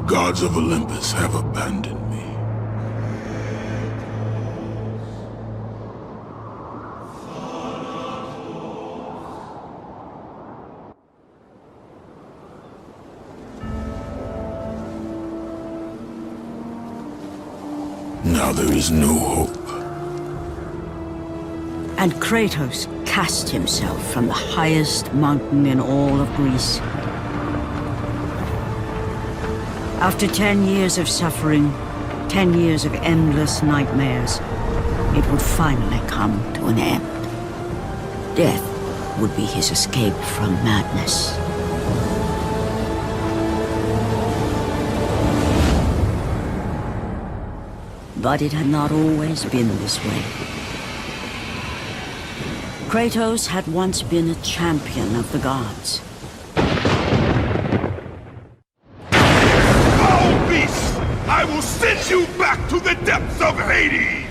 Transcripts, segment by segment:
gods of Olympus have abandoned me. Now there is no hope. And Kratos cast himself from the highest mountain in all of Greece. After 10 years of suffering, 10 years of endless nightmares, it would finally come to an end. Death would be his escape from madness. But it had not always been this way. Kratos had once been a champion of the gods. Foul beast! I will send you back to the depths of Hades!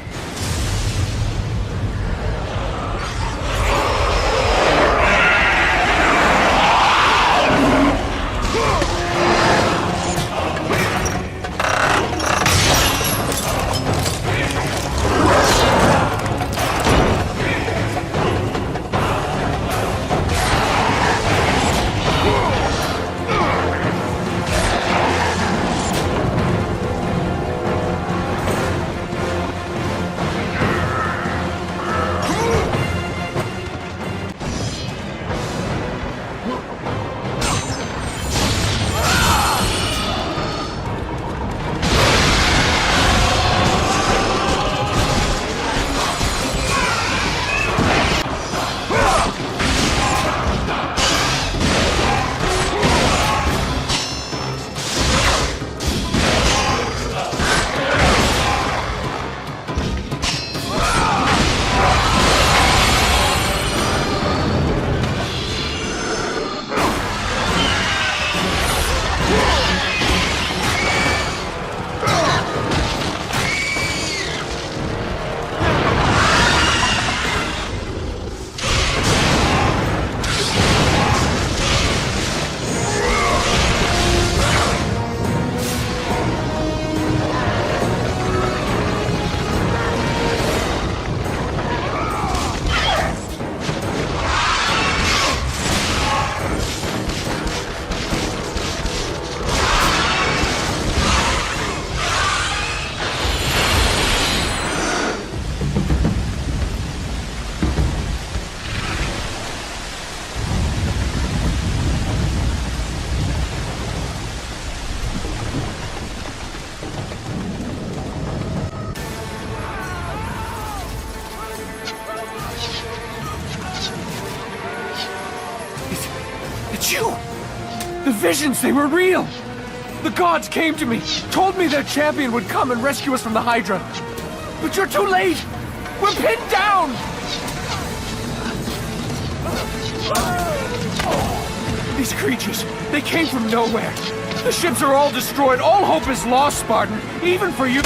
It's you! The visions, they were real! The gods came to me, told me their champion would come and rescue us from the Hydra. But you're too late! We're pinned down! These creatures, they came from nowhere. The ships are all destroyed. All hope is lost, Spartan. Even for you.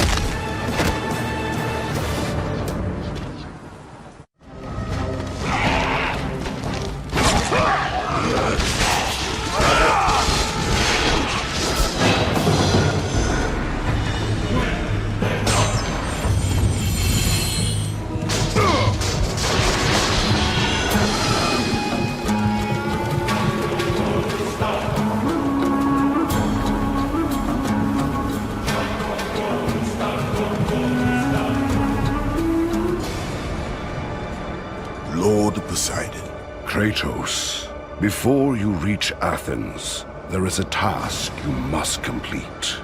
Lord Poseidon. Kratos, before you reach Athens, there is a task you must complete.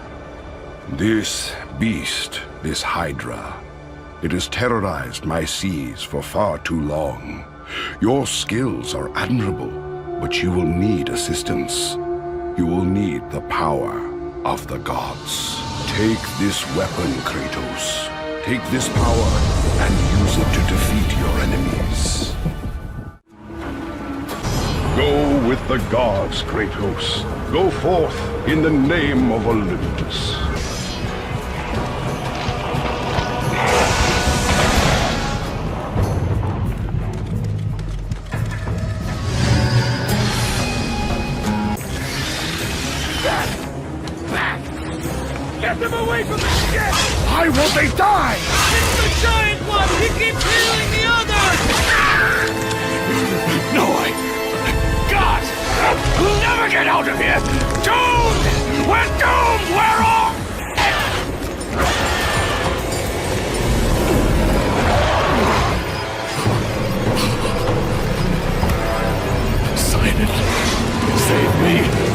This beast, this Hydra, it has terrorized my seas for far too long. Your skills are admirable, but you will need assistance. You will need the power of the gods. Take this weapon, Kratos. Take this power and use it to defeat your enemies. Go with the gods, Kratos. Go forth in the name of Olympus. away from the ship! Why won't they die? It's the giant one! He keeps healing the others! No, God! We'll never get out of here! Doomed! We're doomed! We're all... Silent, save me!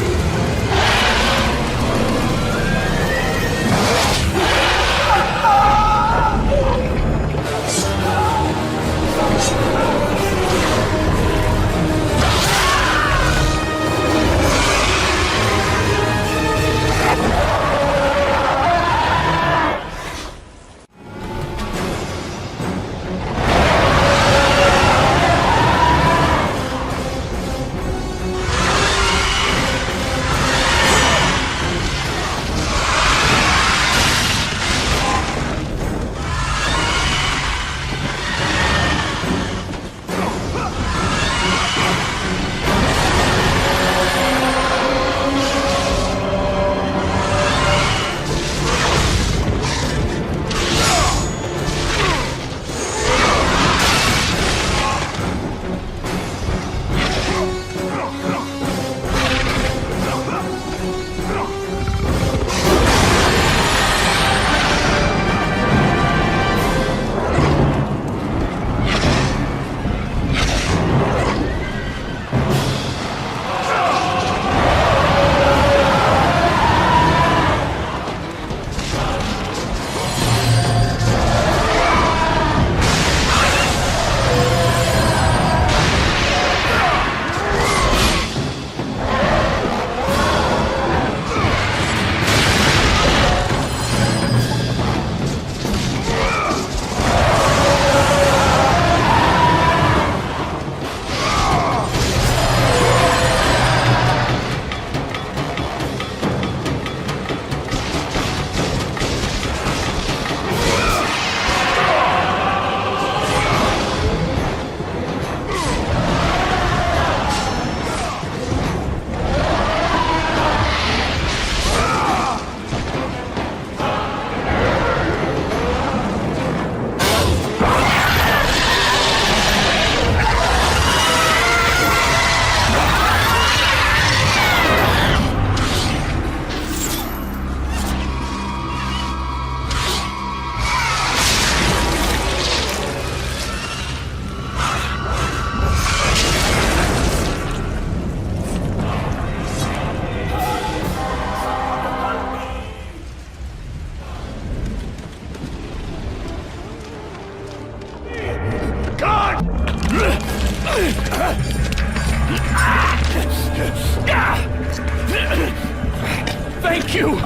Thank you!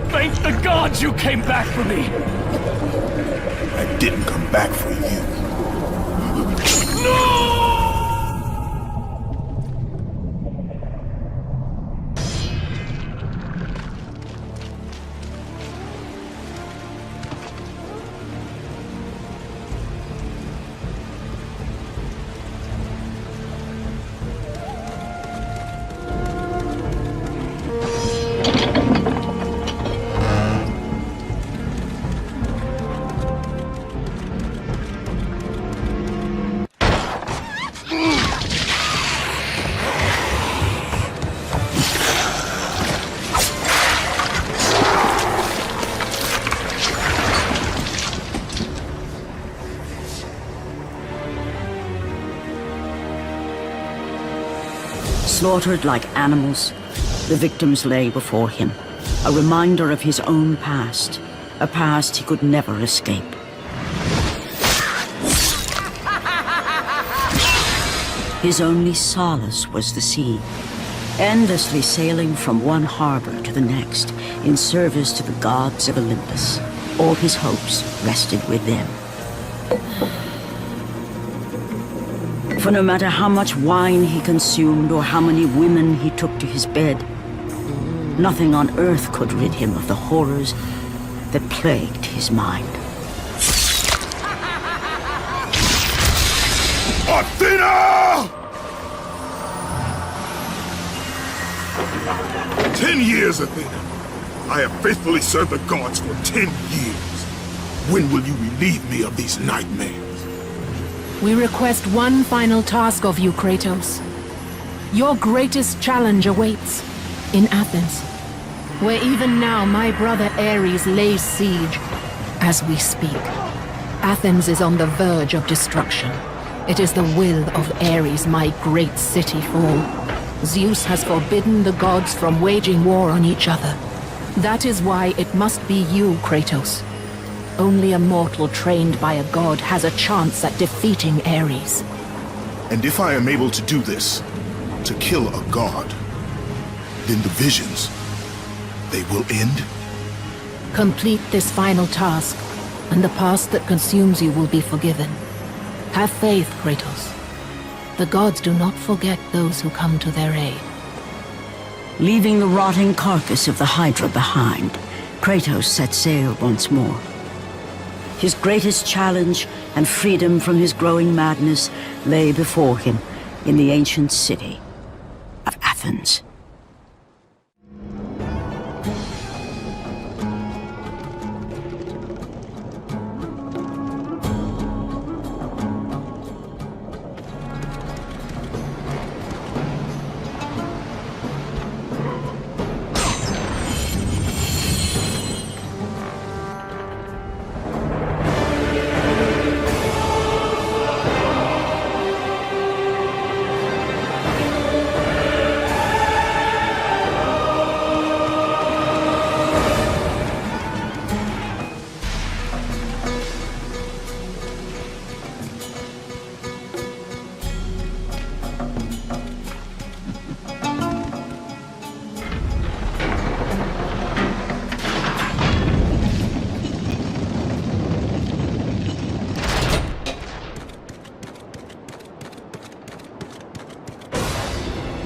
Thank the gods you came back for me! I didn't come back for you. No! Slaughtered like animals, the victims lay before him, a reminder of his own past, a past he could never escape. His only solace was the sea, endlessly sailing from one harbor to the next in service to the gods of Olympus. All his hopes rested with them. For no matter how much wine he consumed or how many women he took to his bed, nothing on earth could rid him of the horrors that plagued his mind. Athena! 10 years, Athena. I have faithfully served the gods for 10 years. When will you relieve me of these nightmares? We request one final task of you, Kratos. Your greatest challenge awaits in Athens, where even now my brother Ares lays siege as we speak. Athens is on the verge of destruction. It is the will of Ares my great city fall. Zeus has forbidden the gods from waging war on each other. That is why it must be you, Kratos. Only a mortal trained by a god has a chance at defeating Ares. And if I am able to do this, to kill a god, then the visions, they will end? Complete this final task, and the past that consumes you will be forgiven. Have faith, Kratos. The gods do not forget those who come to their aid. Leaving the rotting carcass of the Hydra behind, Kratos set sail once more. His greatest challenge and freedom from his growing madness lay before him in the ancient city of Athens.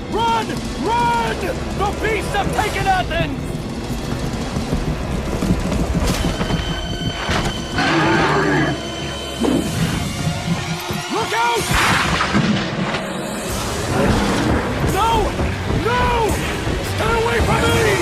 Run! Run! The beasts have taken Athens! Look out! No! No! Stay away from me!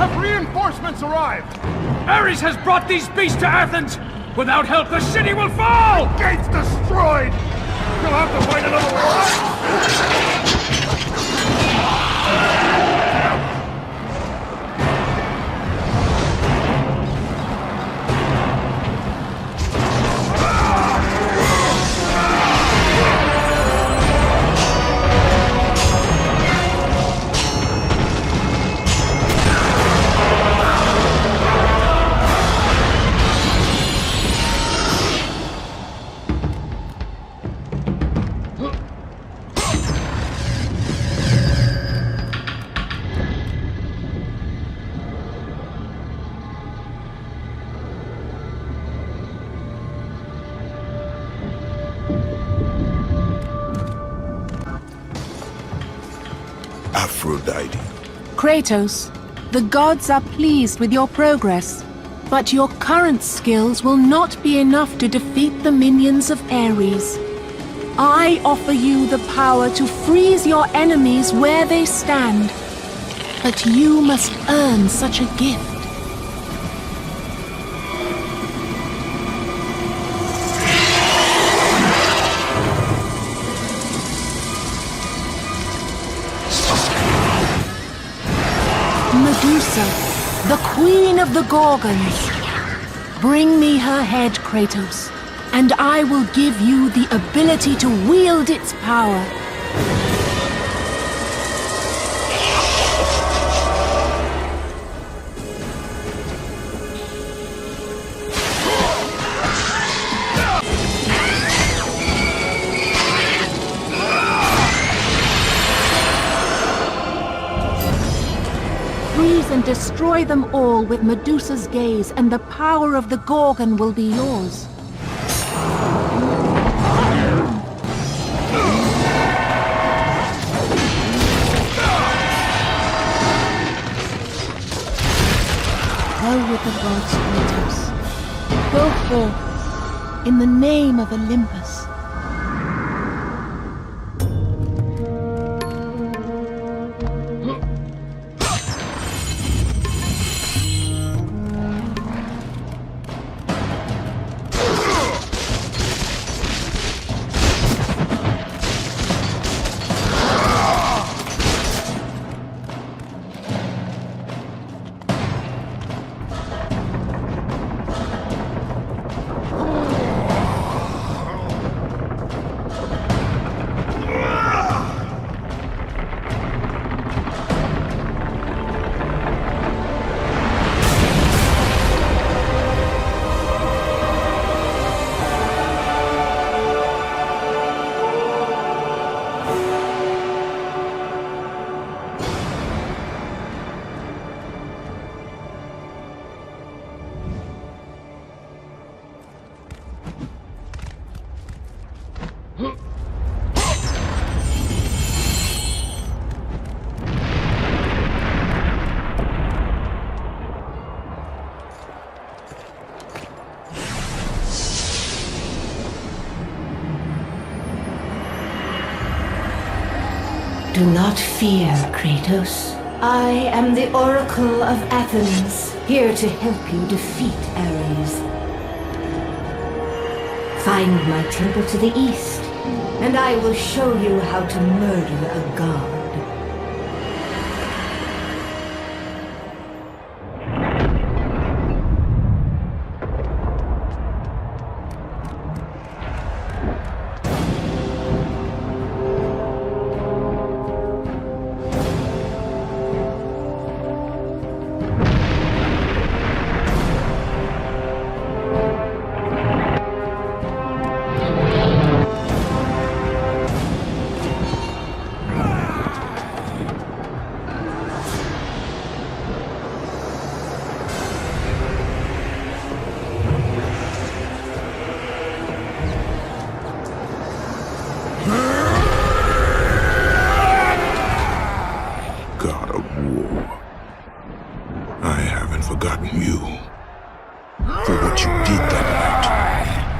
Have reinforcements arrived? Ares has brought these beasts to Athens! Without help, the city will fall! Gates destroyed! You'll have to fight another war! Aphrodite. Kratos, the gods are pleased with your progress, but your current skills will not be enough to defeat the minions of Ares. I offer you the power to freeze your enemies where they stand, but you must earn such a gift. Medusa, the queen of the Gorgons. Bring me her head, Kratos, and I will give you the ability to wield its power. Freeze Olympus and destroy them all with Medusa's gaze, and the power of the Gorgon will be yours. Go with the gods, Kratos. Go forth in the name of Olympus. Do not fear, Kratos. I am the Oracle of Athens, here to help you defeat Ares. Find my temple to the east, and I will show you how to murder a god. God of war. I haven't forgotten you. For what you did that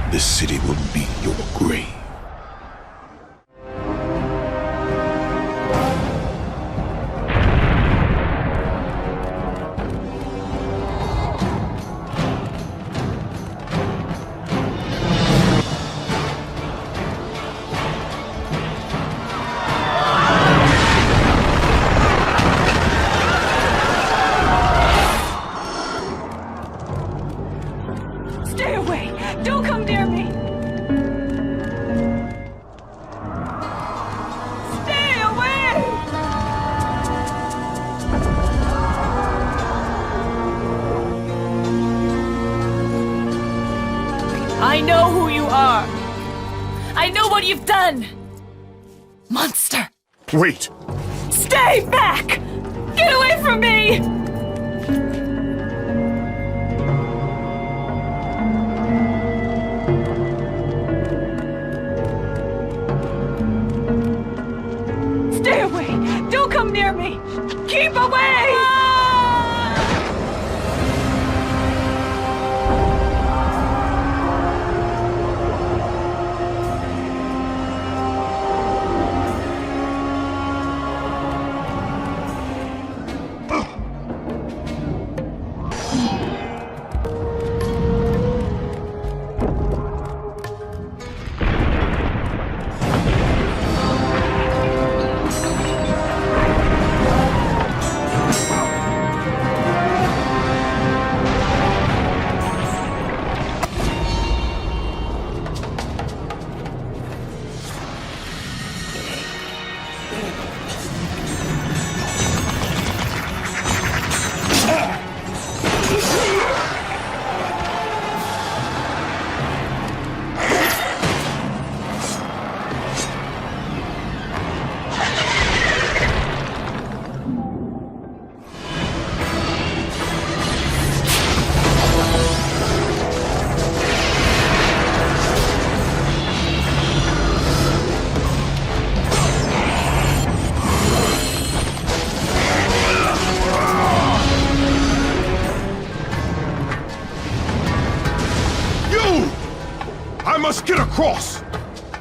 night, this city will be your grave. Stay away! Don't come near me! Stay away! I know who you are! I know what you've done! Monster! Wait! Stay back! Get away from me! Stay away! Don't come near me! Keep away!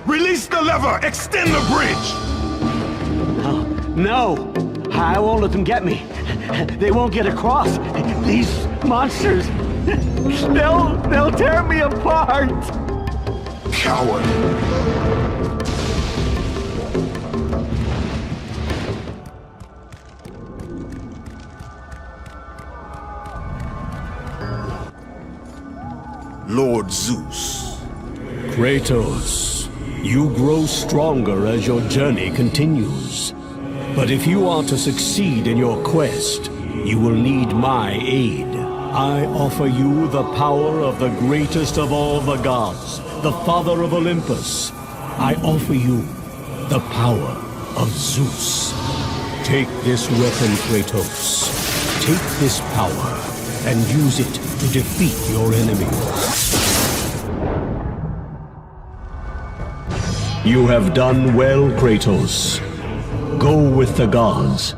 Release the lever! Extend the bridge! No! I won't let them get me. They won't get across. These monsters, they'll tear me apart! Coward! Lord Zeus. Kratos, you grow stronger as your journey continues. But if you are to succeed in your quest, you will need my aid. I offer you the power of the greatest of all the gods, the father of Olympus. I offer you the power of Zeus. Take this weapon, Kratos. Take this power and use it to defeat your enemies. You have done well, Kratos. Go with the gods.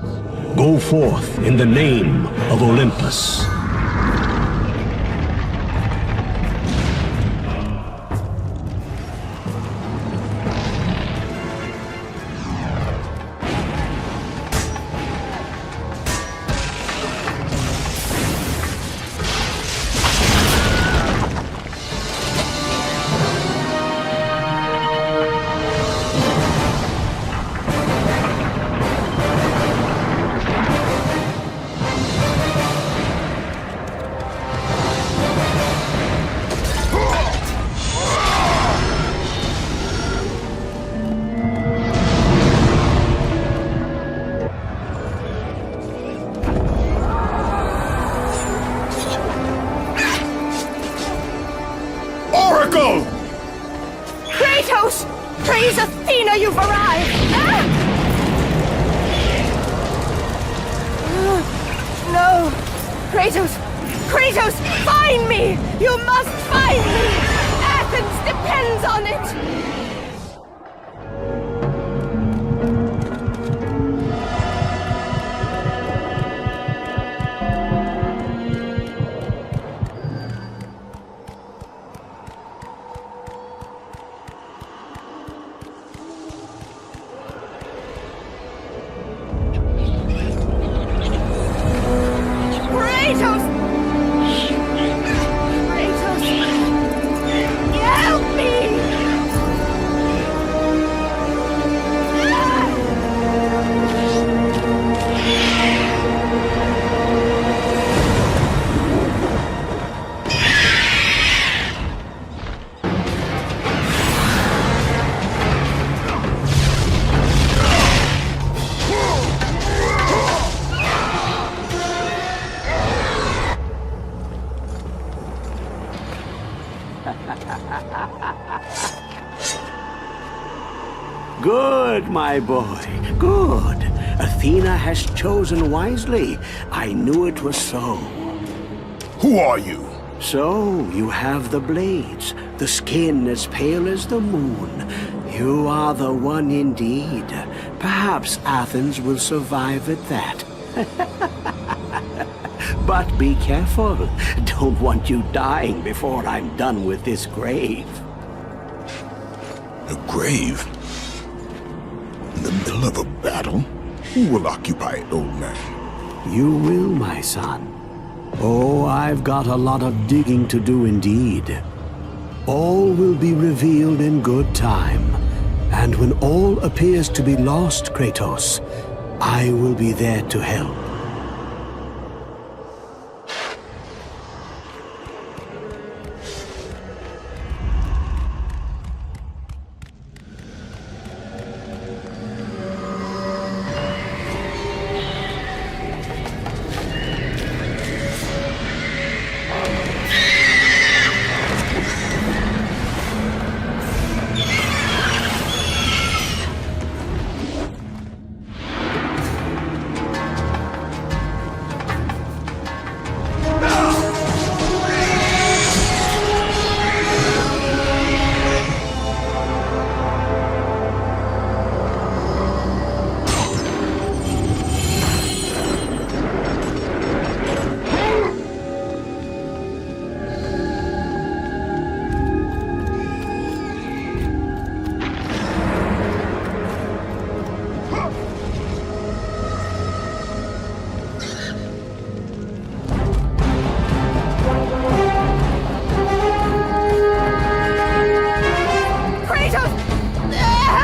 Go forth in the name of Olympus. Kratos! Praise Athena, you've arrived! No! Kratos! Kratos, find me! You must find me! Athens depends on it! Good, my boy, good. Athena has chosen wisely. I knew it was so. Who are you? So, you have the blades, the skin as pale as the moon. You are the one indeed. Perhaps Athens will survive at that. But be careful. Don't want you dying before I'm done with this grave. A grave? In the middle of a battle? Who will occupy it, old man? You will, my son. Oh, I've got a lot of digging to do indeed. All will be revealed in good time. And when all appears to be lost, Kratos, I will be there to help.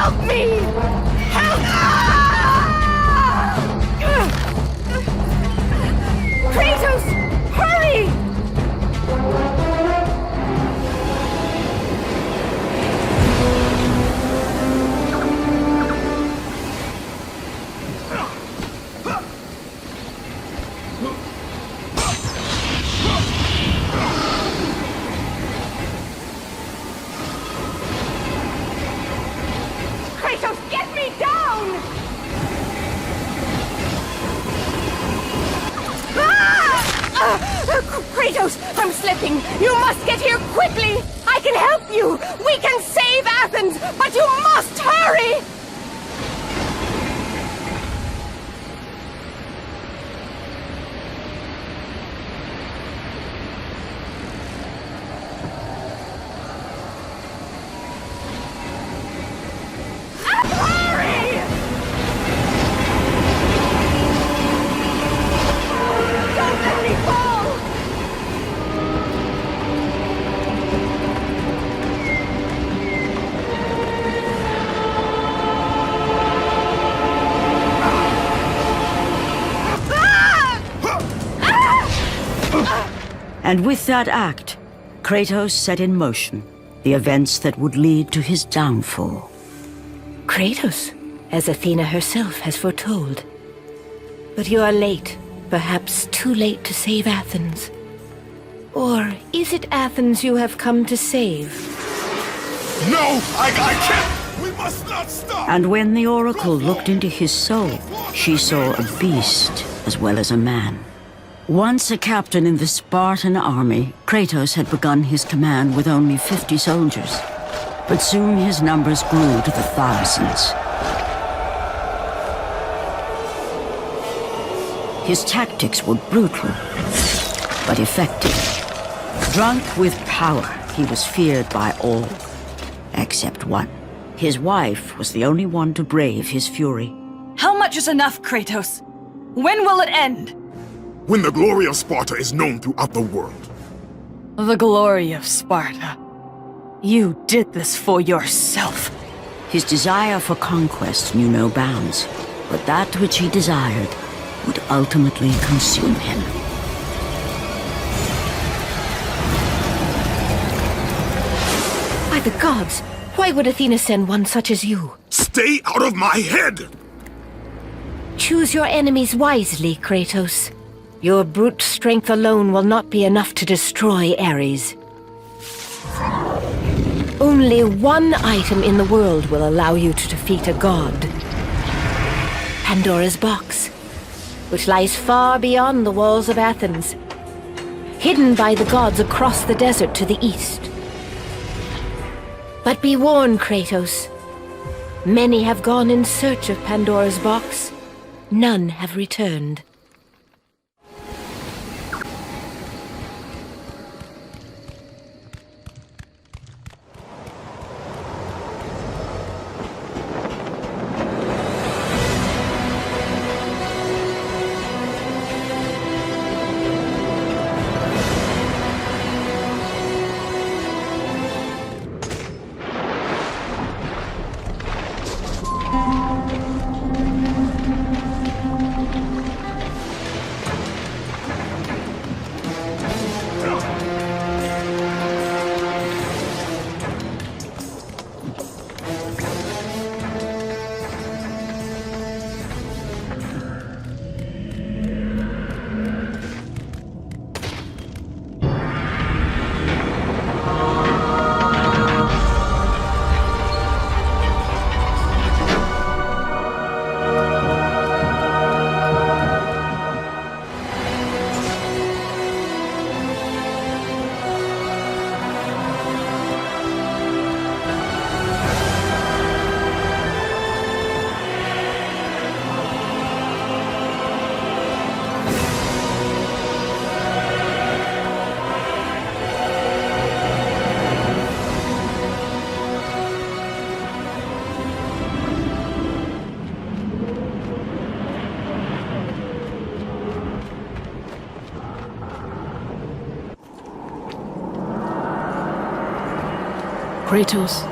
Help me! Help! Kratos! Hurry! Kratos, get me down! Kratos, I'm slipping. You must get here quickly. I can help you. We can save Athens, but you must hurry! And with that act, Kratos set in motion the events that would lead to his downfall. Kratos, as Athena herself has foretold. But you are late, perhaps too late to save Athens. Or is it Athens you have come to save? No! I can't! We must not stop! And when the Oracle looked into his soul, she saw a beast as well as a man. Once a captain in the Spartan army, Kratos had begun his command with only 50 soldiers. But soon his numbers grew to the thousands. His tactics were brutal, but effective. Drunk with power, he was feared by all, except one. His wife was the only one to brave his fury. How much is enough, Kratos? When will it end? When the glory of Sparta is known throughout the world. The glory of Sparta. You did this for yourself. His desire for conquest knew no bounds, but that which he desired would ultimately consume him. By the gods, why would Athena send one such as you? Stay out of my head! Choose your enemies wisely, Kratos. Your brute strength alone will not be enough to destroy Ares. Only one item in the world will allow you to defeat a god. Pandora's box, which lies far beyond the walls of Athens, hidden by the gods across the desert to the east. But be warned, Kratos. Many have gone in search of Pandora's box. None have returned. Kratos,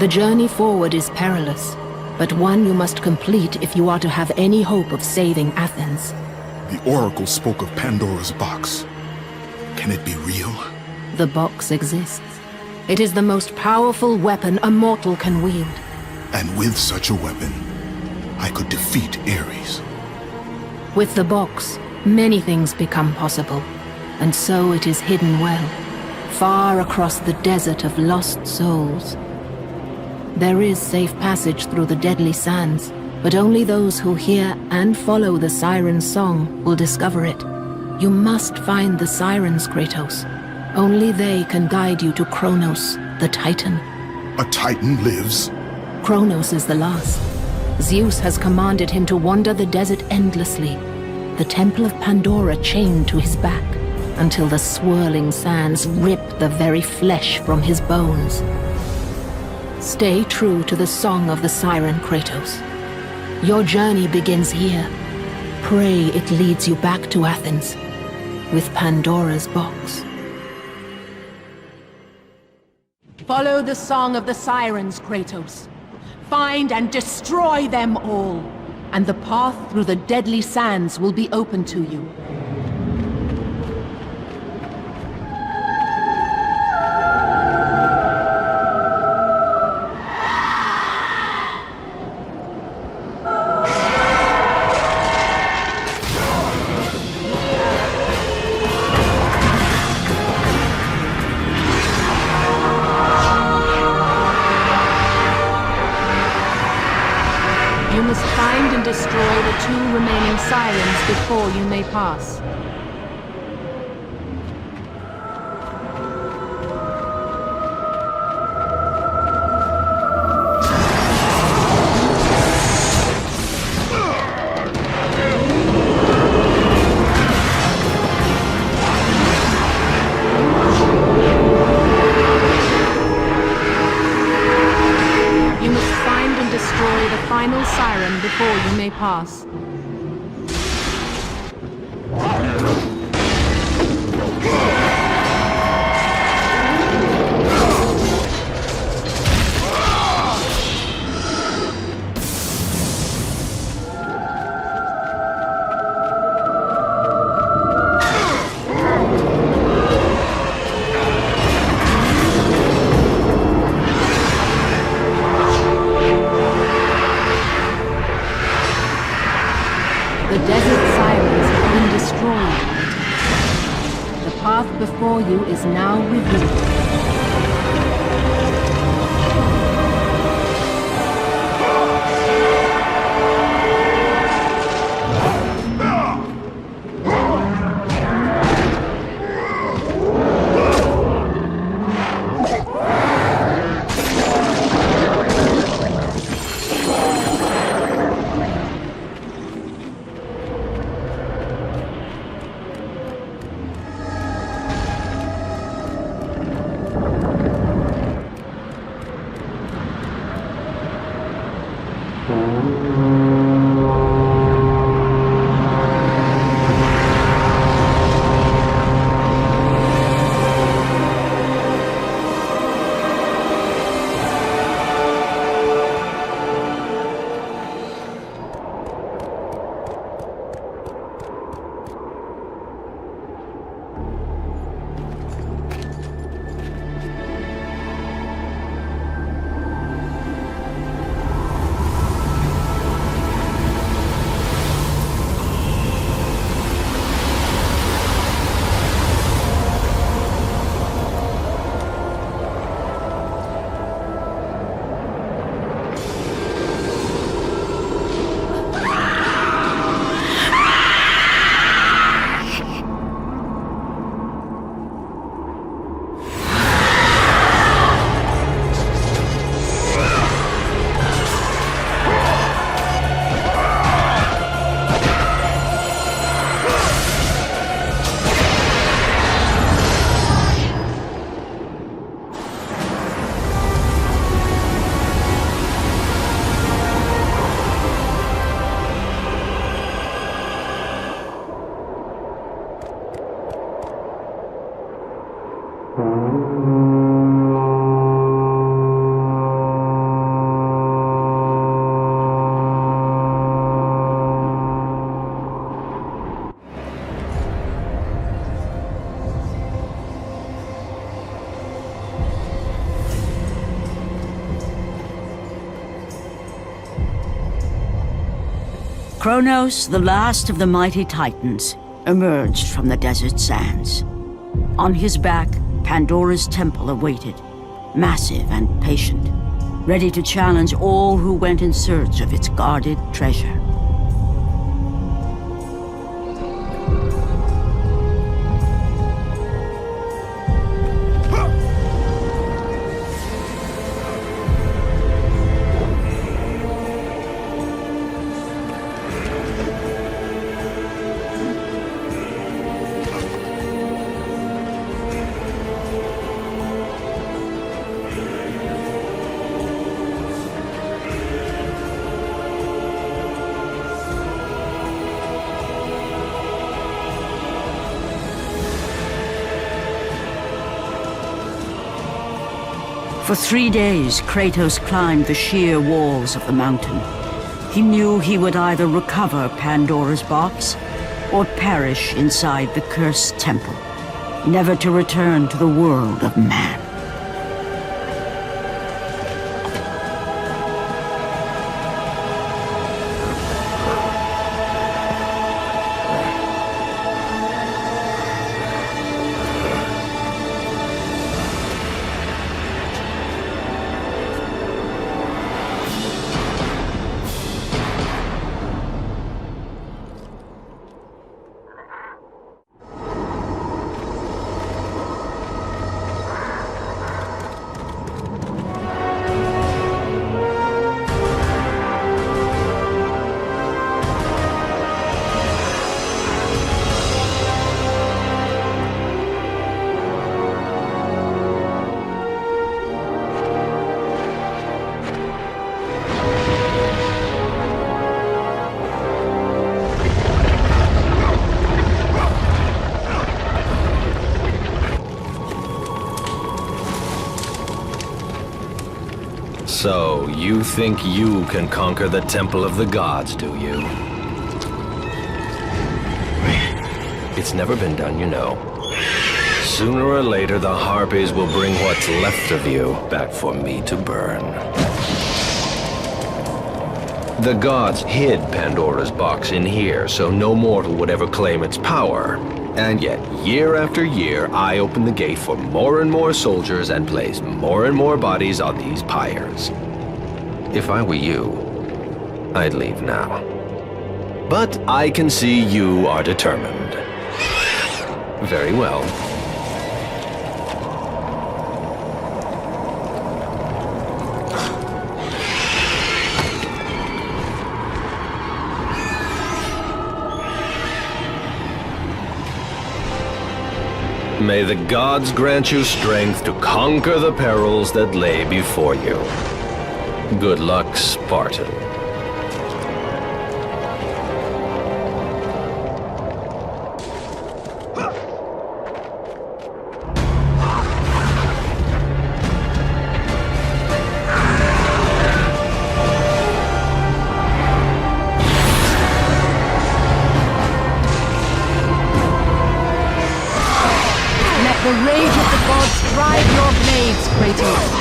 The journey forward is perilous, but one you must complete if you are to have any hope of saving Athens. The Oracle spoke of Pandora's box. Can it be real? The box exists. It is the most powerful weapon a mortal can wield. And with such a weapon, I could defeat Ares. With the box, many things become possible, and so it is hidden well, far across the desert of lost souls. There is safe passage through the deadly sands, but only those who hear and follow the siren's song will discover it. You must find the sirens, Kratos. Only they can guide you to Kronos, the Titan. A Titan lives? Kronos is the last. Zeus has commanded him to wander the desert endlessly, the temple of Pandora chained to his back, until the swirling sands rip the very flesh from his bones. Stay true to the song of the siren, Kratos. Your journey begins here. Pray it leads you back to Athens, with Pandora's box. Follow the song of the sirens, Kratos. Find and destroy them all, and the path through the deadly sands will be open to you. You must find and destroy the 2 remaining sirens before you may pass. Final siren before you may pass. The desert sirens have been destroyed. The path before you is now revealed. Kronos, the last of the mighty Titans, emerged from the desert sands. On his back, Pandora's temple awaited, massive and patient, ready to challenge all who went in search of its guarded treasure. For 3 days, Kratos climbed the sheer walls of the mountain. He knew he would either recover Pandora's box or perish inside the cursed temple, never to return to the world of man. So, you think you can conquer the Temple of the Gods, do you? It's never been done, you know. Sooner or later, the Harpies will bring what's left of you back for me to burn. The gods hid Pandora's box in here, so no mortal would ever claim its power. And yet, year after year, I open the gate for more and more soldiers and place more and more bodies on these pyres. If I were you, I'd leave now. But I can see you are determined. Very well. May the gods grant you strength to conquer the perils that lay before you. Good luck, Spartan. The rage of the gods drive your blades, Kratos.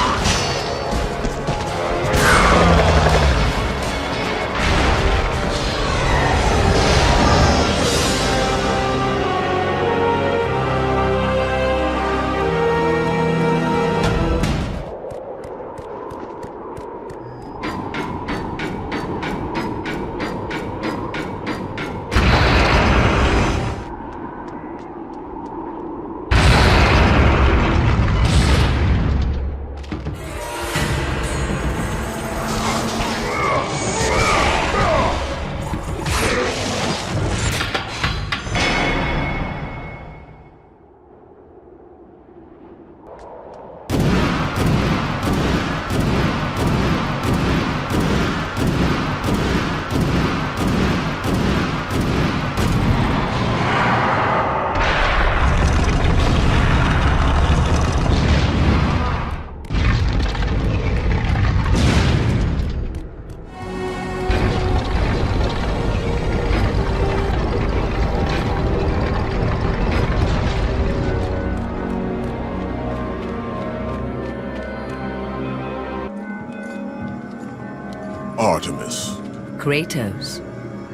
Artemis. Kratos,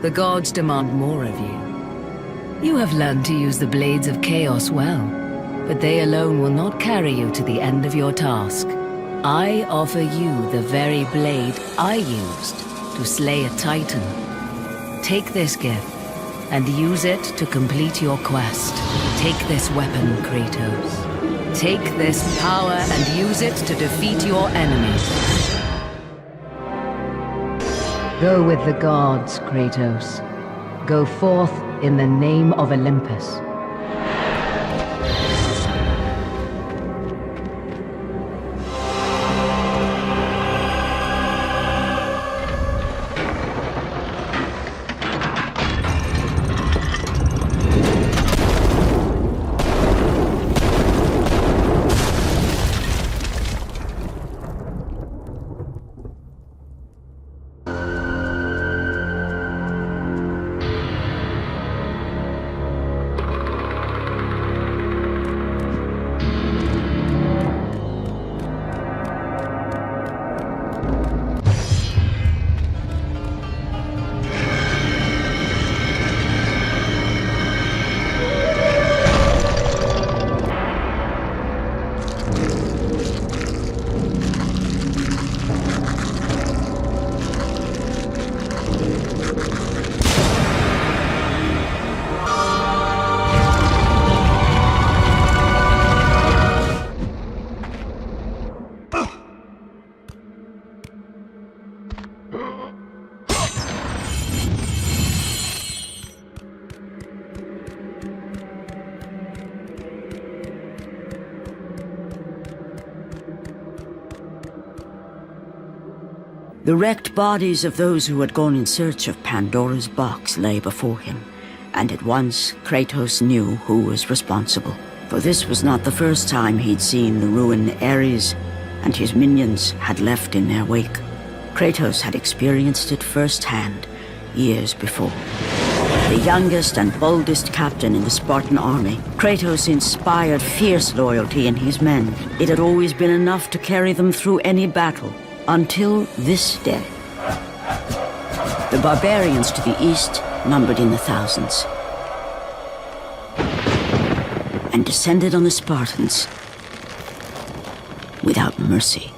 The gods demand more of you. You have learned to use the blades of chaos well, but they alone will not carry you to the end of your task. I offer you the very blade I used to slay a titan. Take this gift and use it to complete your quest. Take this weapon, Kratos. Take this power and use it to defeat your enemies. Go with the gods, Kratos. Go forth in the name of Olympus. The wrecked bodies of those who had gone in search of Pandora's box lay before him, and at once Kratos knew who was responsible. For this was not the first time he'd seen the ruin Ares and his minions had left in their wake. Kratos had experienced it firsthand, years before. The youngest and boldest captain in the Spartan army, Kratos inspired fierce loyalty in his men. It had always been enough to carry them through any battle. Until this day. The barbarians to the east numbered in the thousands, and descended on the Spartans without mercy.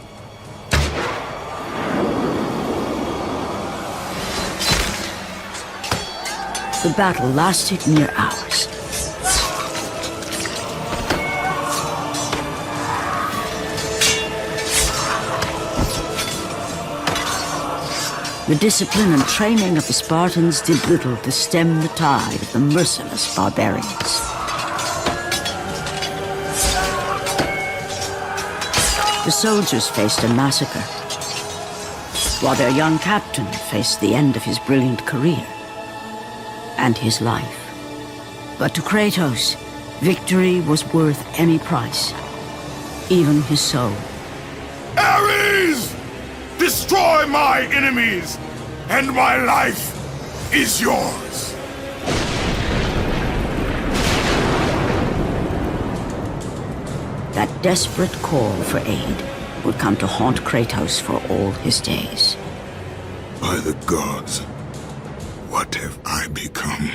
The battle lasted near hours. The discipline and training of the Spartans did little to stem the tide of the merciless barbarians. The soldiers faced a massacre, while their young captain faced the end of his brilliant career and his life. But to Kratos, victory was worth any price, even his soul. Ares! Destroy my enemies, and my life is yours. That desperate call for aid would come to haunt Kratos for all his days. By the gods, what have I become?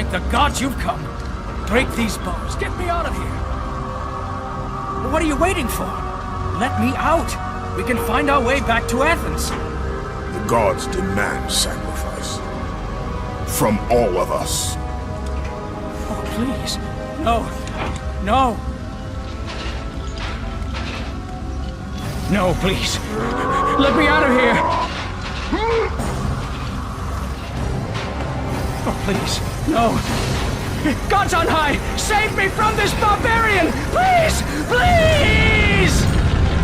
Thank the gods you've come. Break these bars. Get me out of here. What are you waiting for? Let me out. We can find our way back to Athens. The gods demand sacrifice. From all of us. Oh, please. No. No. No, please. Let me out of here. Oh, please. No. Gods on high, save me from this barbarian! Please! Please!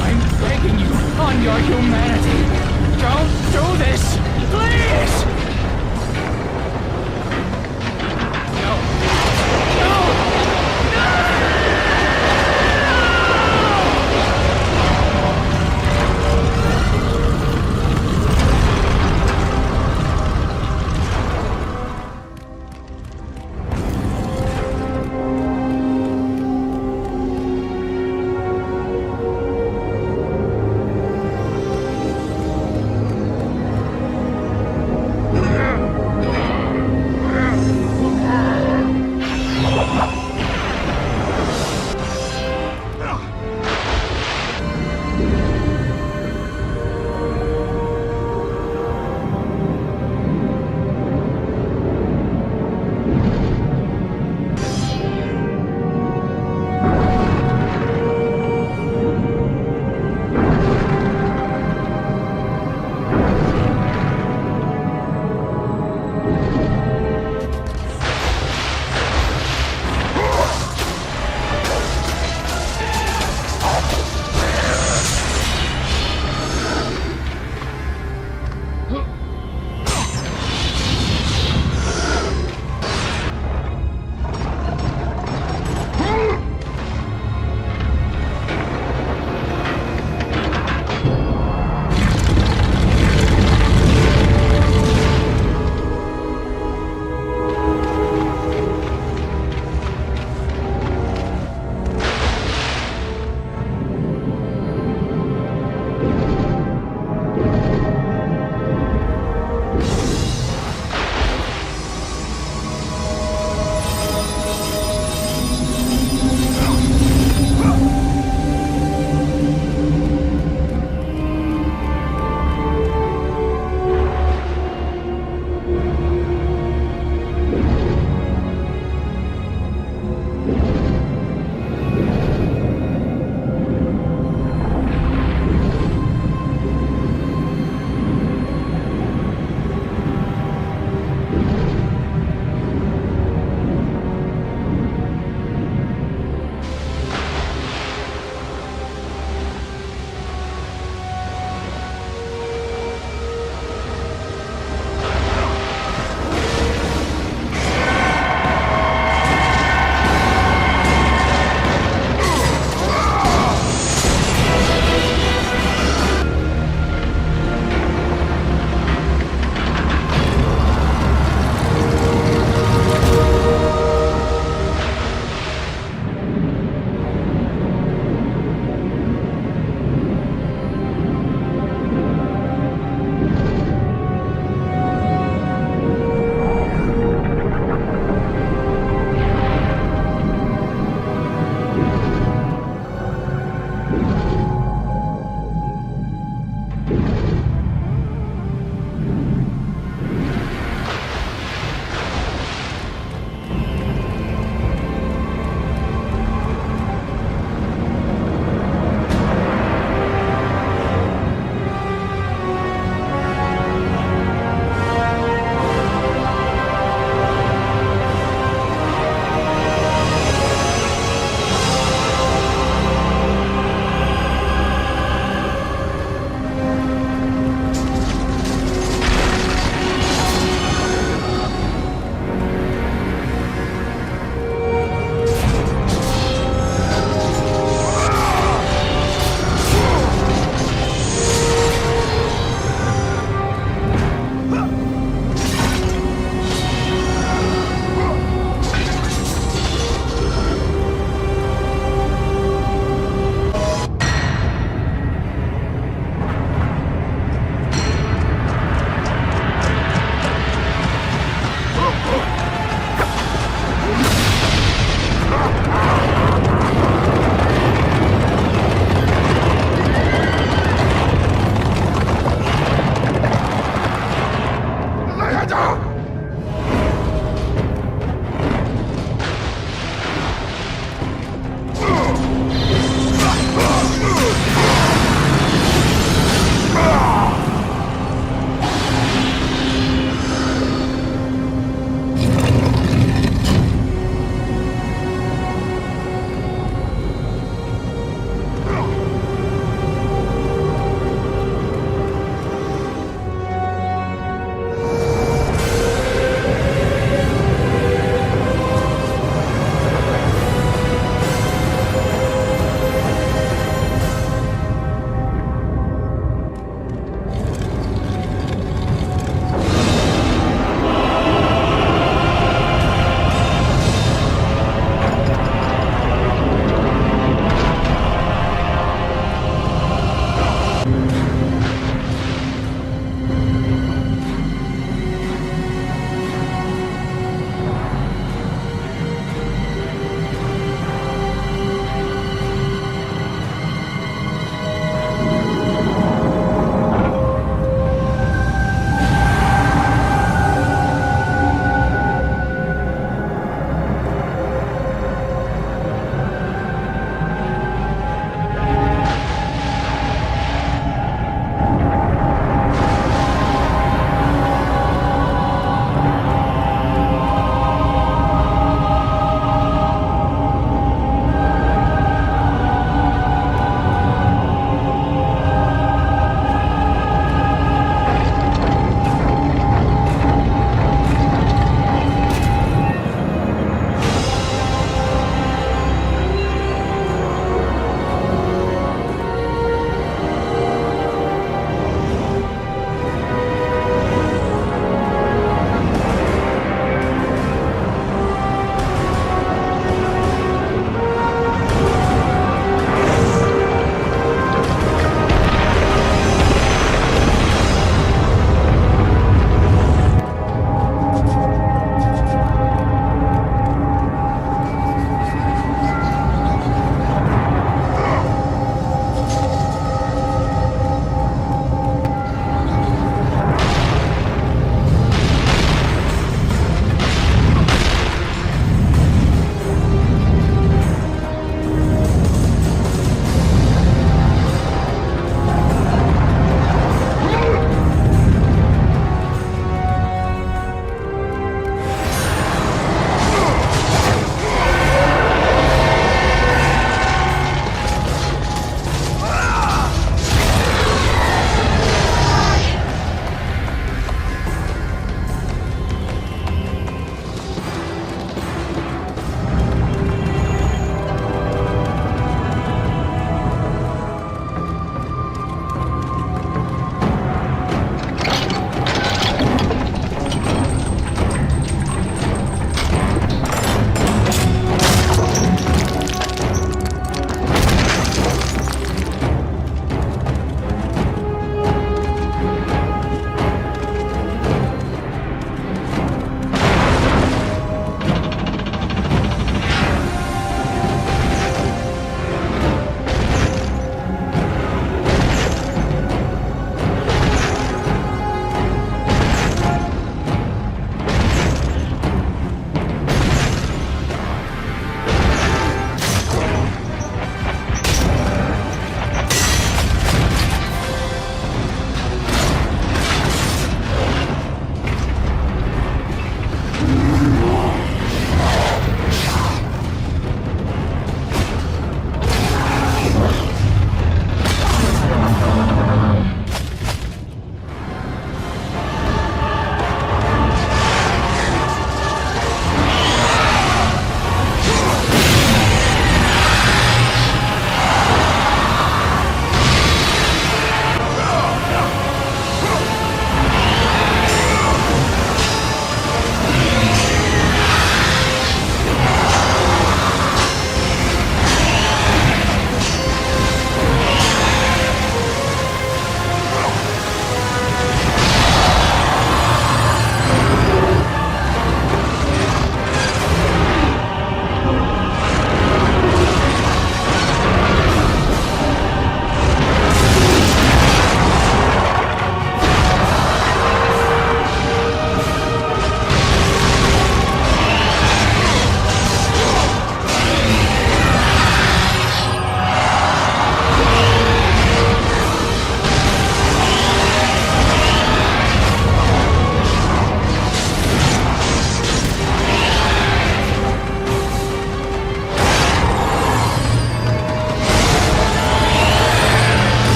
I'm begging you, on your humanity. Don't do this! Please! No. No!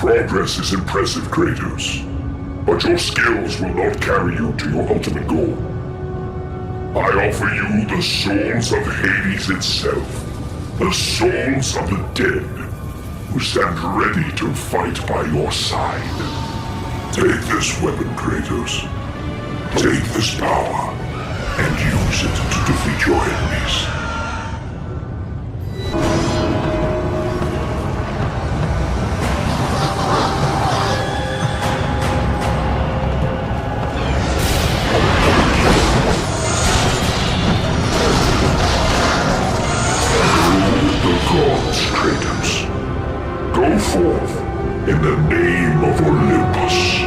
progress is impressive, Kratos. But your skills will not carry you to your ultimate goal. I offer you the souls of Hades itself. The souls of the dead, who stand ready to fight by your side. Take this weapon, Kratos. Take this power, and use it to defeat your enemies. Kratos. Go forth in the name of Olympus.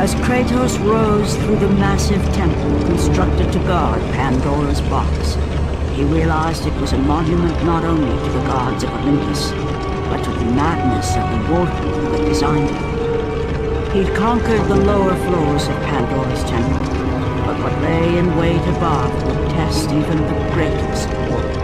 As Kratos rose through the massive temple constructed to guard Pandora's box, he realized it was a monument not only to the gods of Olympus, but to the madness of the mortal who had designed it. He'd conquered the lower floors of Pandora's temple, but what lay in wait above would test even the greatest warrior.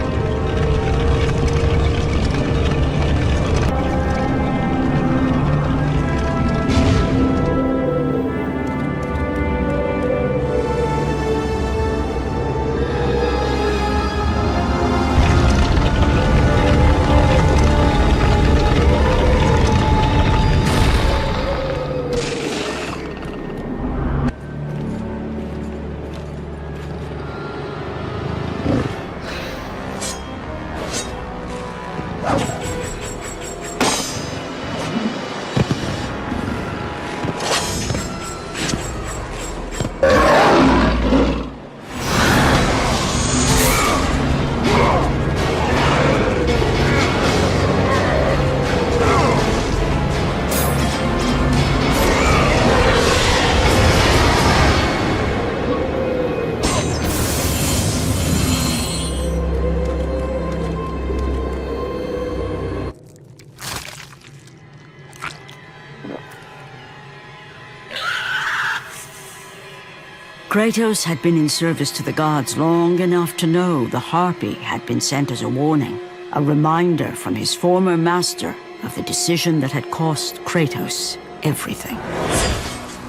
Kratos had been in service to the gods long enough to know the Harpy had been sent as a warning, a reminder from his former master of the decision that had cost Kratos everything.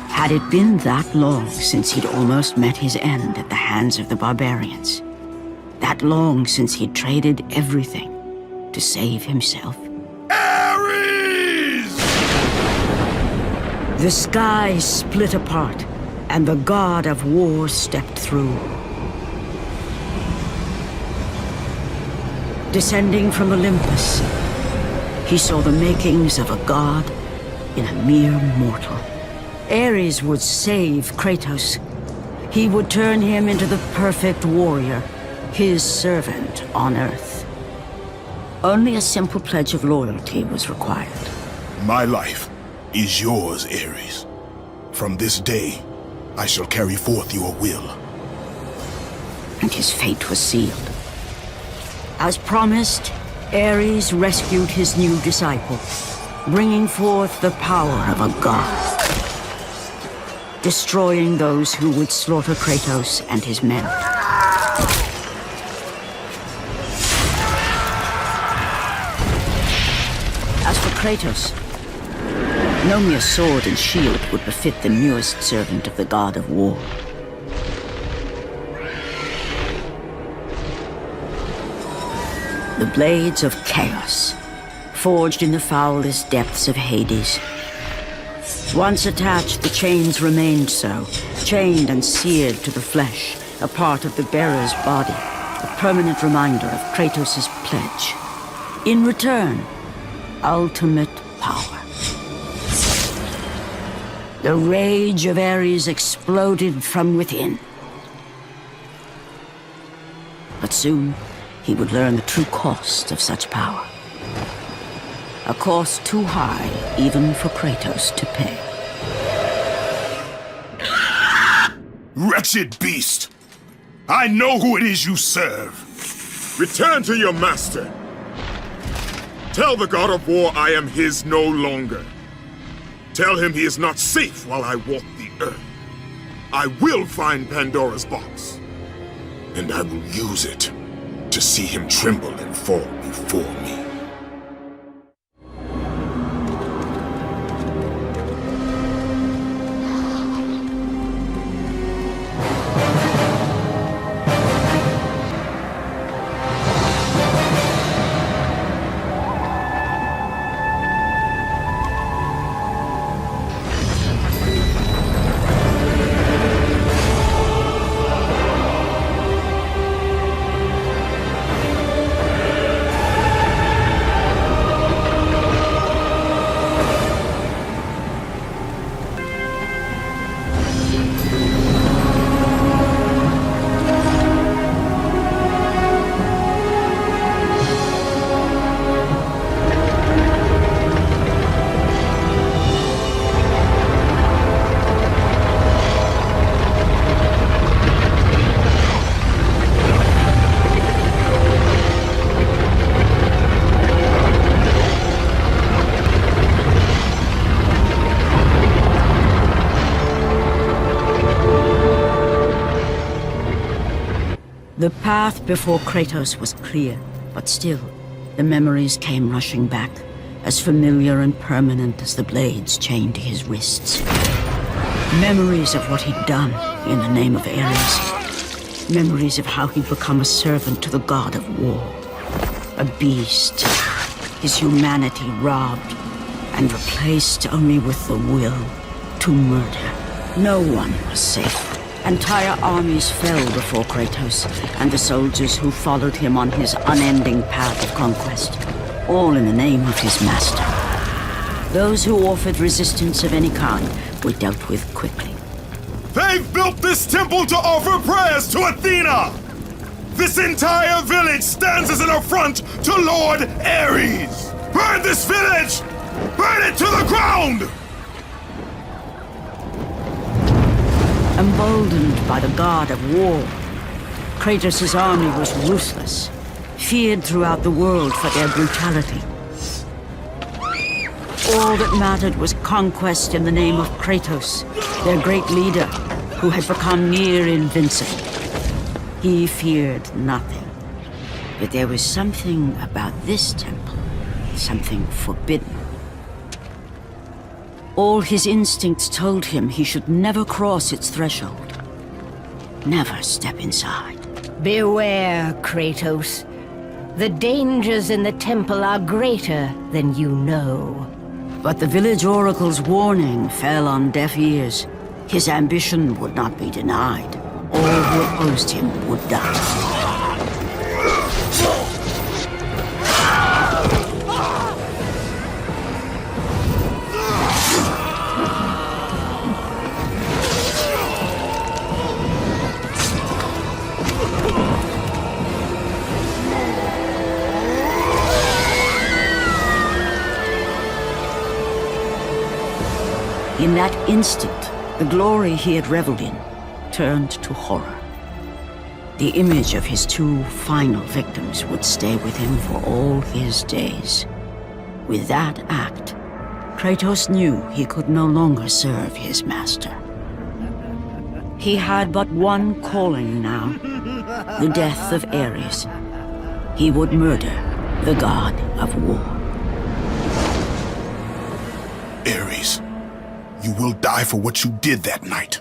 Had it been that long since he'd almost met his end at the hands of the barbarians? That long since he'd traded everything to save himself? Ares! The sky split apart, and the god of war stepped through. Descending from Olympus, he saw the makings of a god in a mere mortal. Ares would save Kratos. He would turn him into the perfect warrior, his servant on Earth. Only a simple pledge of loyalty was required. My life is yours, Ares. From this day, I shall carry forth your will. And his fate was sealed. As promised, Ares rescued his new disciple, bringing forth the power of a god, destroying those who would slaughter Kratos and his men. As for Kratos, no mere sword and shield would befit the newest servant of the god of war. The blades of chaos, forged in the foulest depths of Hades. Once attached, the chains remained so, chained and seared to the flesh, a part of the bearer's body, a permanent reminder of Kratos' pledge. In return, ultimate power. The rage of Ares exploded from within. But soon, he would learn the true cost of such power. A cost too high even for Kratos to pay. Wretched beast! I know who it is you serve! Return to your master. Tell the god of war I am his no longer. Tell him he is not safe while I walk the earth. I will find Pandora's box. And I will use it to see him tremble and fall before me. The path before Kratos was clear, but still, the memories came rushing back, as familiar and permanent as the blades chained to his wrists. Memories of what he'd done in the name of Ares. Memories of how he'd become a servant to the god of war. A beast, his humanity robbed, and replaced only with the will to murder. No one was safe. Entire armies fell before Kratos and the soldiers who followed him on his unending path of conquest, all in the name of his master. Those who offered resistance of any kind were dealt with quickly. They've built this temple to offer prayers to Athena! This entire village stands as an affront to Lord Ares! Burn this village! Burn it to the ground! Emboldened by the god of war, Kratos' army was ruthless, feared throughout the world for their brutality. All that mattered was conquest in the name of Kratos, their great leader, who who had become near invincible. He feared nothing. But there was something about this temple, something forbidden. All his instincts told him he should never cross its threshold. Never step inside. Beware, Kratos. The dangers in the temple are greater than you know. But the village oracle's warning fell on deaf ears. His ambition would not be denied. All who opposed him would die. In that instant, the glory he had reveled in turned to horror. The image of his two final victims would stay with him for all his days. With that act, Kratos knew he could no longer serve his master. He had but one calling now, the death of Ares. He would murder the god of war. Ares, you will die for what you did that night.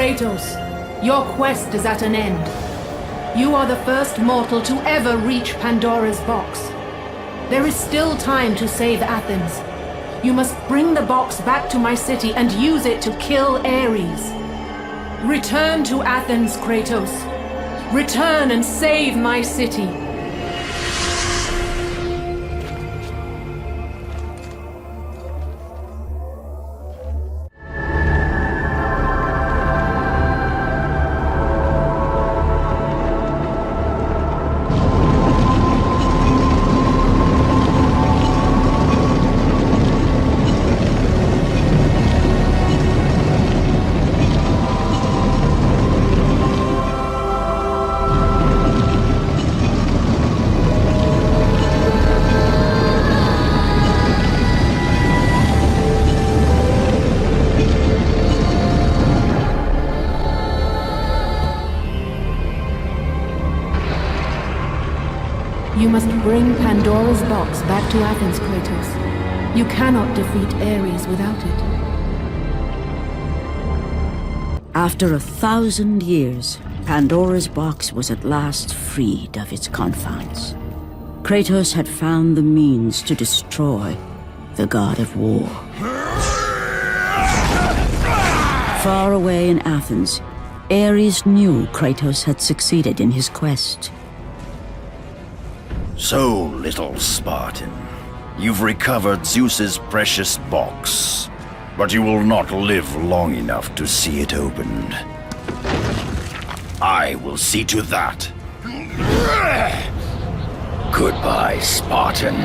Kratos, your quest is at an end. You are the first mortal to ever reach Pandora's box. There is still time to save Athens. You must bring the box back to my city and use it to kill Ares. Return to Athens, Kratos. Return and save my city. You must bring Pandora's box back to Athens, Kratos. You cannot defeat Ares without it. After 1,000 years, Pandora's box was at last freed of its confines. Kratos had found the means to destroy the god of war. Far away in Athens, Ares knew Kratos had succeeded in his quest. So, little Spartan, you've recovered Zeus's precious box, but you will not live long enough to see it opened. I will see to that. Goodbye, Spartan.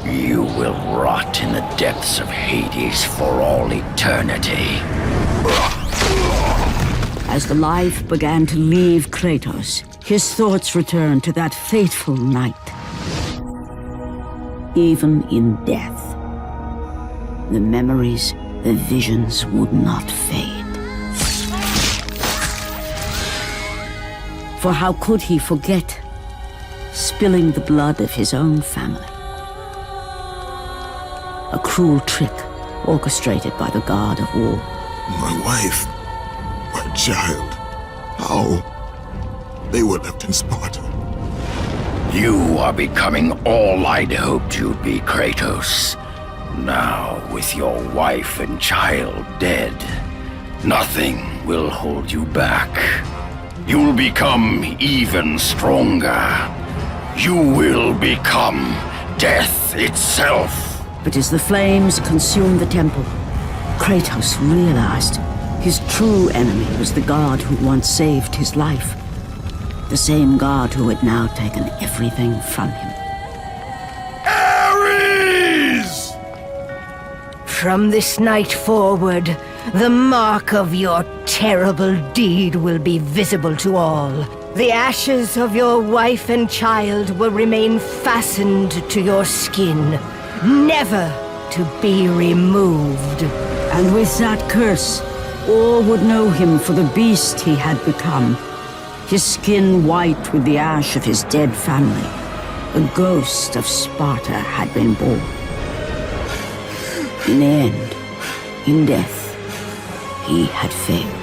You will rot in the depths of Hades for all eternity. As the life began to leave Kratos, his thoughts returned to that fateful night. Even in death, the memories, the visions would not fade. For how could he forget spilling the blood of his own family? A cruel trick orchestrated by the god of war. My wife, my child, how? They were left in Sparta. You are becoming all I'd hoped you'd be, Kratos. Now, with your wife and child dead, nothing will hold you back. You'll become even stronger. You will become death itself. But as the flames consumed the temple, Kratos realized his true enemy was the god who once saved his life. The same god who had now taken everything from him. Ares! From this night forward, the mark of your terrible deed will be visible to all. The ashes of your wife and child will remain fastened to your skin, never to be removed. And with that curse, all would know him for the beast he had become. His skin white with the ash of his dead family. The ghost of Sparta had been born. In the end, in death, he had failed.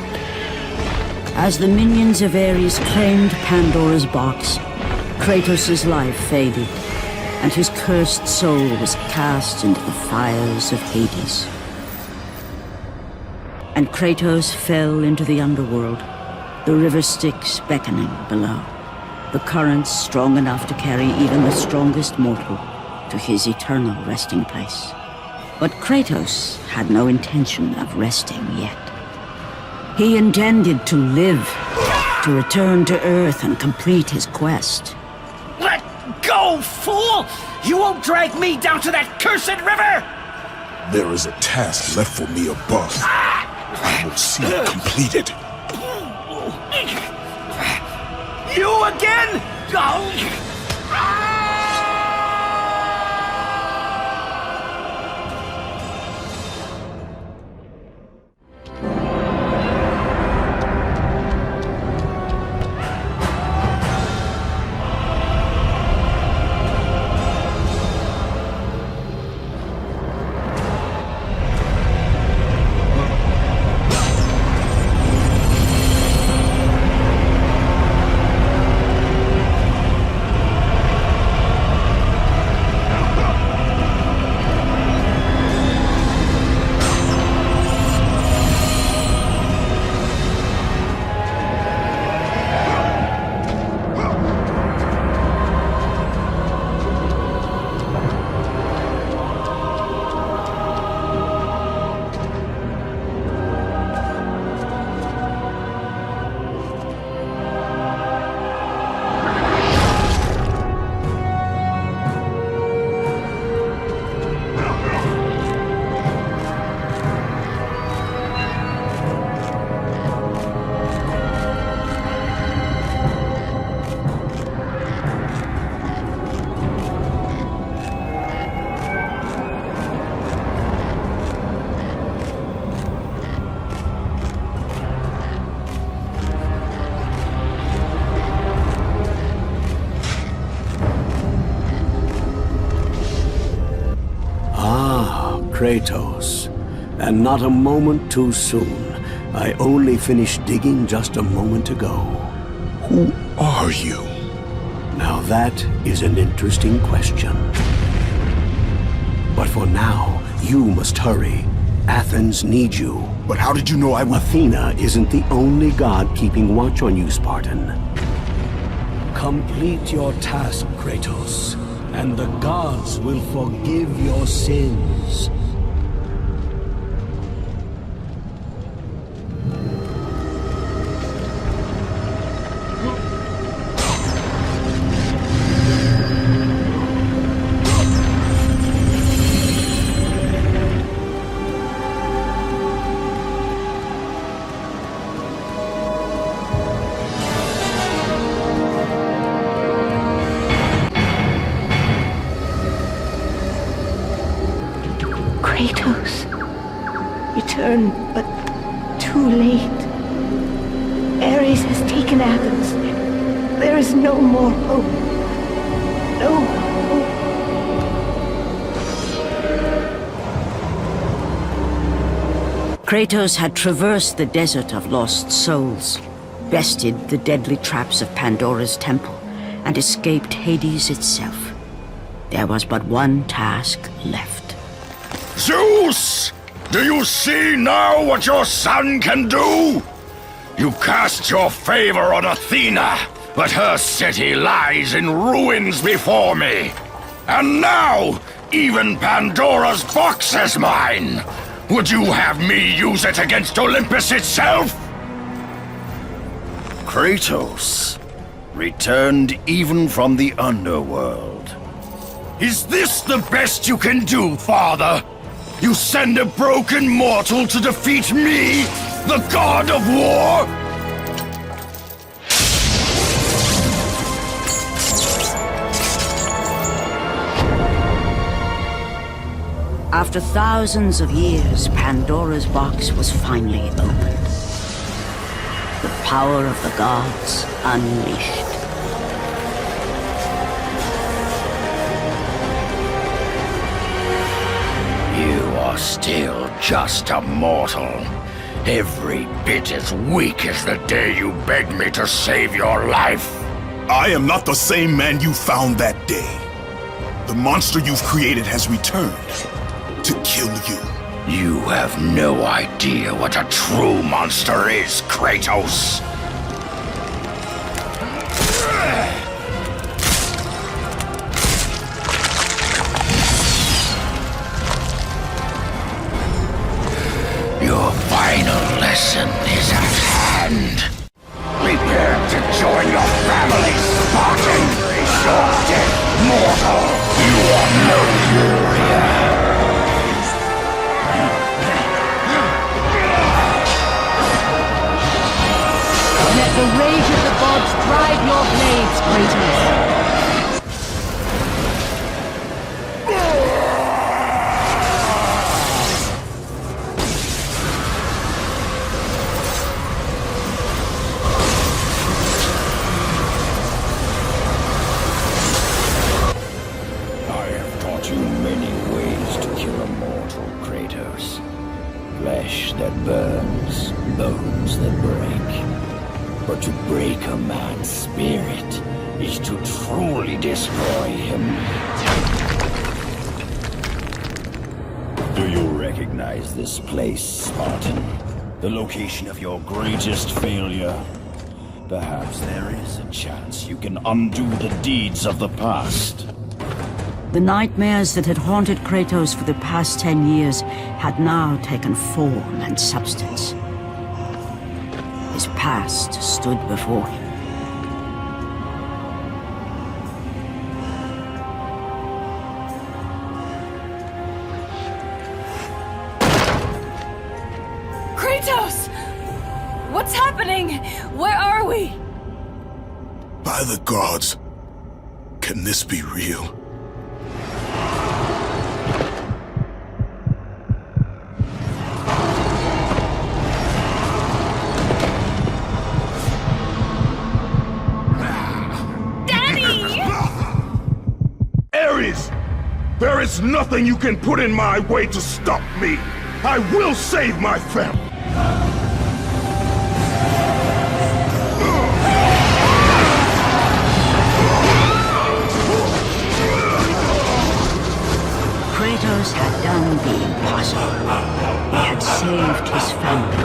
As the minions of Ares claimed Pandora's box, Kratos' life faded, and his cursed soul was cast into the fires of Hades. And Kratos fell into the underworld, the river Styx beckoning below, the currents strong enough to carry even the strongest mortal to his eternal resting place. But Kratos had no intention of resting yet. He intended to live, to return to Earth and complete his quest. Let go, fool! You won't drag me down to that cursed river! There is a task left for me above. I will see it completed. You again? Oh. Kratos, and not a moment too soon. I only finished digging just a moment ago. Who are you? Now that is an interesting question. But for now, you must hurry. Athens needs you. But how did you know I would... Athena isn't the only god keeping watch on you, Spartan. Complete your task, Kratos, and the gods will forgive your sins. Kratos, return, but too late. Ares has taken Athens. There is no more hope. No hope. Kratos had traversed the desert of lost souls, bested the deadly traps of Pandora's temple, and escaped Hades itself. There was but one task left. Zeus! Do you see now what your son can do? You cast your favor on Athena, but her city lies in ruins before me. And now, even Pandora's box is mine! Would you have me use it against Olympus itself? Kratos, returned even from the underworld. Is this the best you can do, father? You send a broken mortal to defeat me, the god of war? After thousands of years, Pandora's box was finally opened. The power of the gods unleashed. You are still just a mortal. Every bit as weak as the day you begged me to save your life. I am not the same man you found that day. The monster you've created has returned to kill you. You have no idea what a true monster is, Kratos. Your final lesson is at hand. Prepare to join your family, Spartan! You're dead, mortal! You are no warrior! Let the rage of the gods drive your blades, Kratos. Flesh that burns, bones that break. But to break a man's spirit is to truly destroy him. Do you recognize this place, Spartan? The location of your greatest failure? Perhaps there is a chance you can undo the deeds of the past. The nightmares that had haunted Kratos for the past 10 years had now taken form and substance. His past stood before him. Kratos! What's happening? Where are we? By the gods, can this be real? There is nothing you can put in my way to stop me. I will save my family. Kratos had done the impossible. He had saved his family.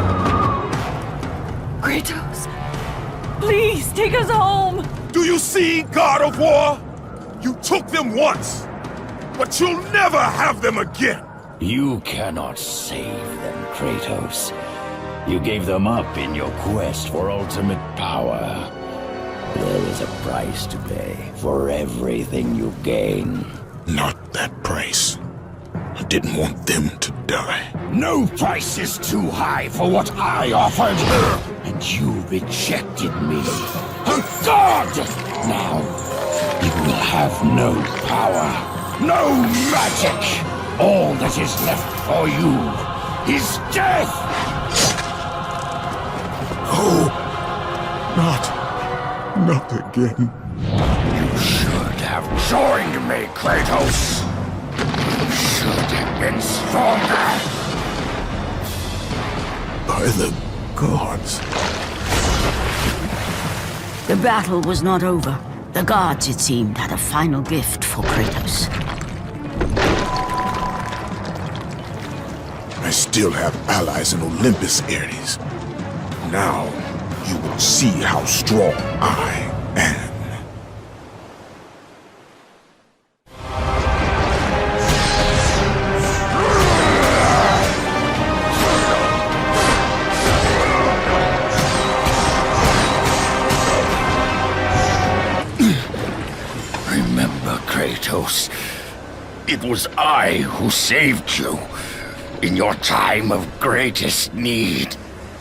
Kratos, please take us home. Do you see, God of War? You took them once, but you'll never have them again. You cannot save them, Kratos. You gave them up in your quest for ultimate power. There is a price to pay for everything you gain. Not that price. I didn't want them to die. No price is too high for what I offered, and you rejected me. A god! Now, you will have no power, no magic. All that is left for you is death! Oh, not again. You should have joined me, Kratos. You should have been stronger. By the gods. The battle was not over. The gods, it seemed, had a final gift for Kratos. I still have allies in Olympus, Ares. Now, you will see how strong I am. Remember, Kratos, it was I who saved you in your time of greatest need.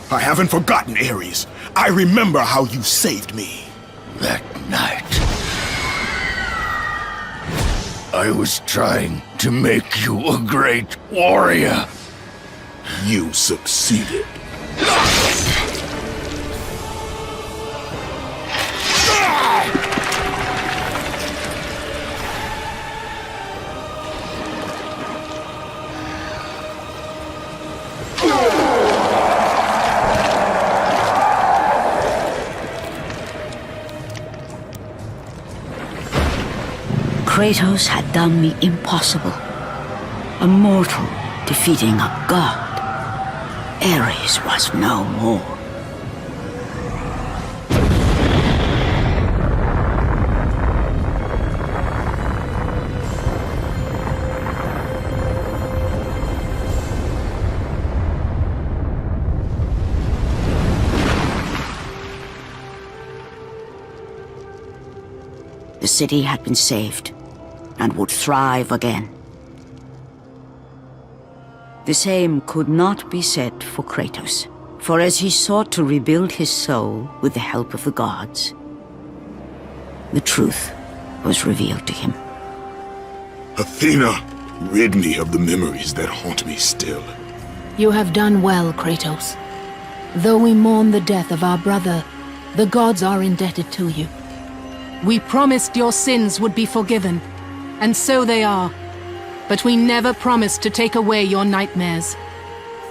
I haven't forgotten, Ares. I remember how you saved me. That night, I was trying to make you a great warrior. You succeeded. Kratos had done the impossible. A mortal defeating a god. Ares was no more. The city had been saved and would thrive again. The same could not be said for Kratos, for as he sought to rebuild his soul with the help of the gods, the truth was revealed to him. Athena, rid me of the memories that haunt me still. You have done well, Kratos. Though we mourn the death of our brother, the gods are indebted to you. We promised your sins would be forgiven, and so they are. But we never promised to take away your nightmares.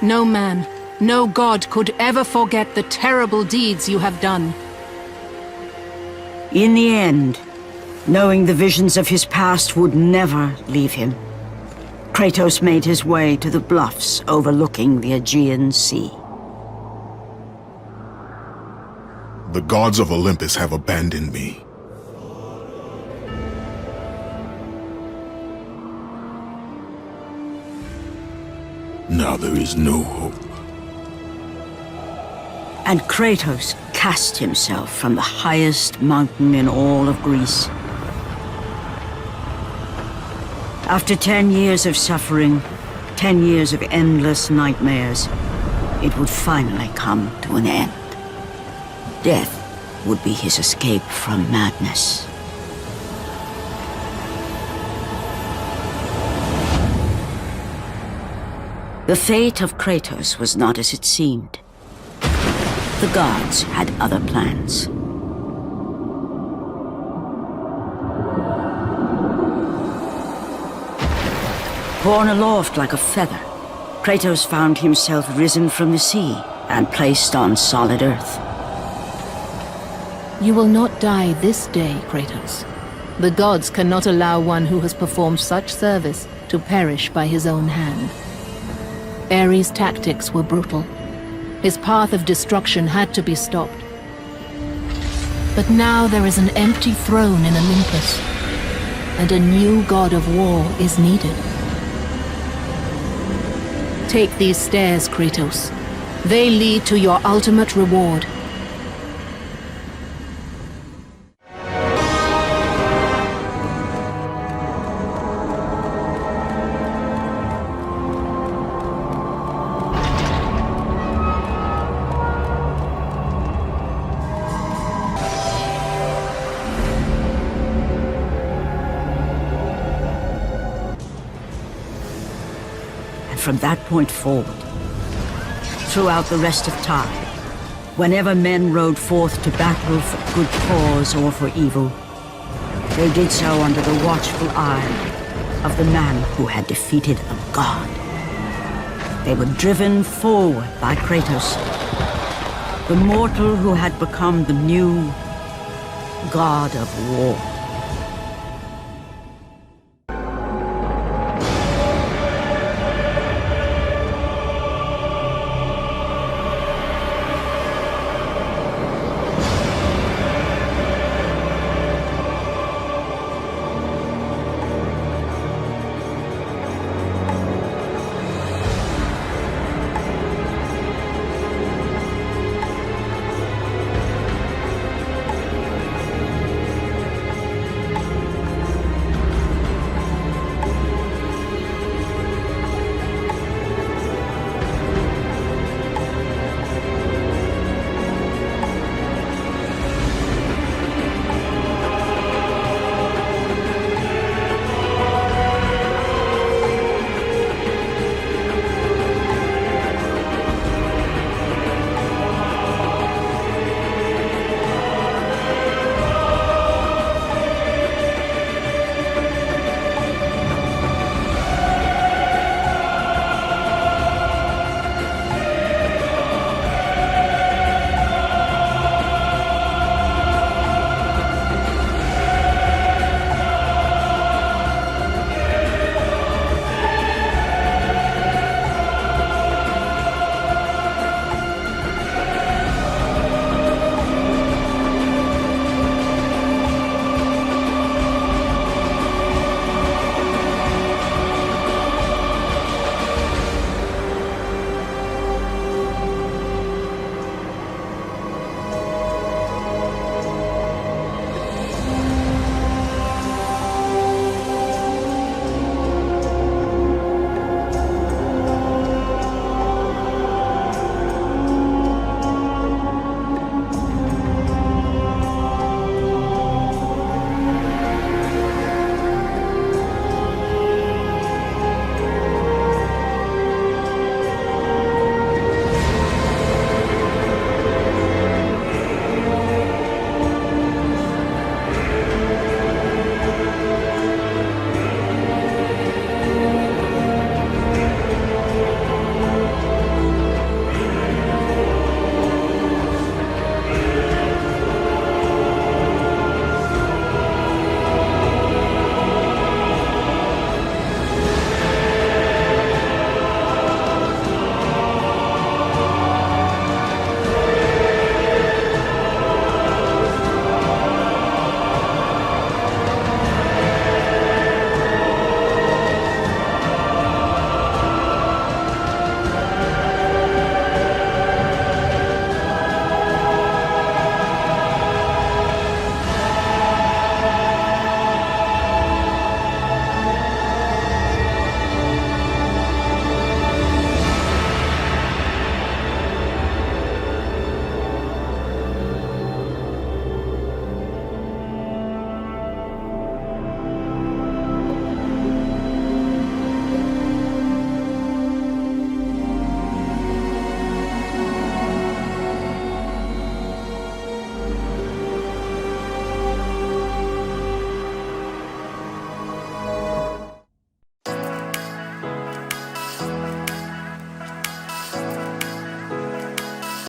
No man, no god could ever forget the terrible deeds you have done. In the end, knowing the visions of his past would never leave him, Kratos made his way to the bluffs overlooking the Aegean Sea. The gods of Olympus have abandoned me. Now there is no hope. And Kratos cast himself from the highest mountain in all of Greece. After 10 years of suffering, 10 years of endless nightmares, it would finally come to an end. Death would be his escape from madness. The fate of Kratos was not as it seemed. The gods had other plans. Borne aloft like a feather, Kratos found himself risen from the sea and placed on solid earth. You will not die this day, Kratos. The gods cannot allow one who has performed such service to perish by his own hand. Ares' tactics were brutal. His path of destruction had to be stopped. But now there is an empty throne in Olympus, and a new god of war is needed. Take these stairs, Kratos. They lead to your ultimate reward. From that point forward, throughout the rest of time, whenever men rode forth to battle for good cause or for evil, they did so under the watchful eye of the man who had defeated a god. They were driven forward by Kratos, the mortal who had become the new god of war.